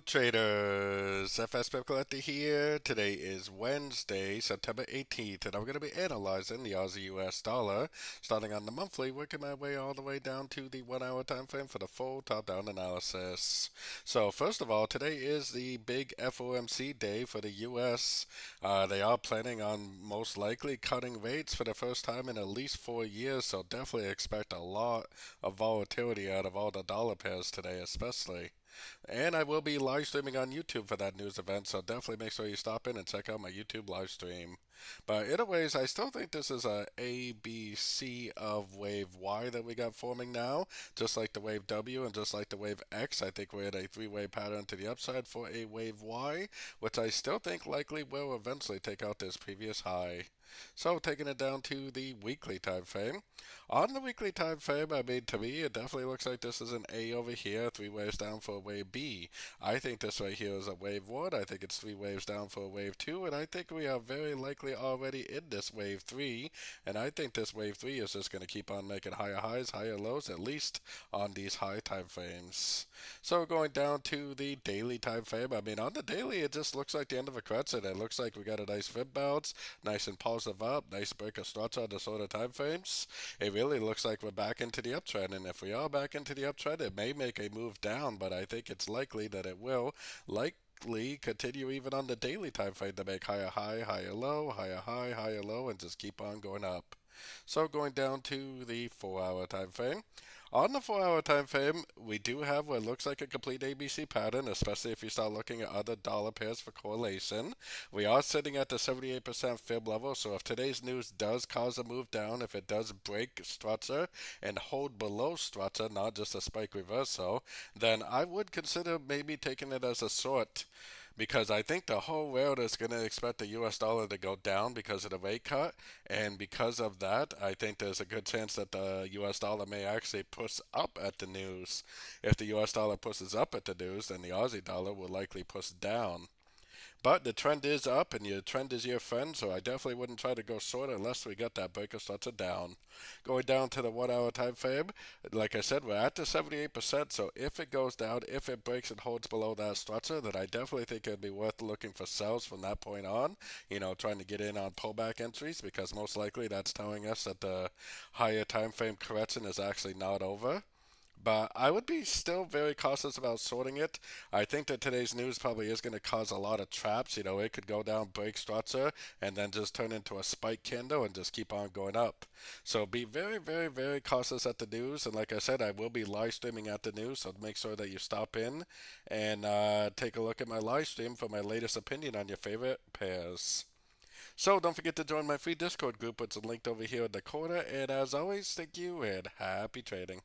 traders, FX Pip Collector here. Today is Wednesday, September 18th, and I'm going to be analyzing the Aussie US dollar, starting on the monthly, working my way all the way down to the 1 hour time frame for the full top-down analysis. So first of all, today is the big FOMC day for the US. They are planning on most likely cutting rates for the first time in at least 4 years, so definitely expect a lot of volatility out of all the dollar pairs today, especially. And I will be live streaming on YouTube for that news event, so definitely make sure you stop in and check out my YouTube live stream. But either ways, I still think this is a B, C of wave Y that we got forming now. Just like the wave W and just like the wave X, I think we're at a three-way pattern to the upside for a wave Y, which I still think likely will eventually take out this previous high. So taking it down to the weekly time frame. On the weekly time frame, I mean, to me, it definitely looks like this is an A over here, three waves down for a wave B. I think this right here is a wave 1. I think it's three waves down for a wave 2, and I think we are very likely already in this wave 3. And I think this wave 3 is just going to keep on making higher highs, higher lows, at least on these high time frames. So going down to the daily time frame, I mean, on the daily, it just looks like the end of a crescent. It looks like we got a nice fib bounce, nice impulsive up, nice break of structure on the sort of time frames. It really looks like we're back into the uptrend, and if we are back into the uptrend, it may make a move down, but I think it's likely that it will likely continue even on the daily time frame to make higher high, higher low, higher high, higher low, and just keep on going up. So going down to the 4 hour time frame. On the 4 hour time frame, we do have what looks like a complete ABC pattern, especially if you start looking at other dollar pairs for correlation. We are sitting at the 78% fib level, so if today's news does cause a move down, if it does break structure and hold below structure, not just a spike reversal, then I would consider maybe taking it as a short, because I think the whole world is going to expect the US dollar to go down because of the rate cut, and because of that, I think there's a good chance that the US dollar may actually push up at the news. If the US dollar pushes up at the news, then the Aussie dollar will likely push down. But the trend is up, and your trend is your friend, so I definitely wouldn't try to go short unless we get that breaker starts it down. Going down to the 1 hour time frame, like I said, we're at the 78%, so if it goes down, if it breaks and holds below that structure, then I definitely think it'd be worth looking for sells from that point on, trying to get in on pullback entries, because most likely that's telling us that the higher time frame correction is actually not over. But I would be still very cautious about sorting it. I think that today's news probably is going to cause a lot of traps. It could go down, break structure, and then just turn into a spike candle and just keep on going up. So be very, very, very cautious at the news. And like I said, I will be live streaming at the news, so make sure that you stop in and take a look at my live stream for my latest opinion on your favorite pairs. So don't forget to join my free Discord group, which is linked over here in the corner. And as always, thank you and happy trading.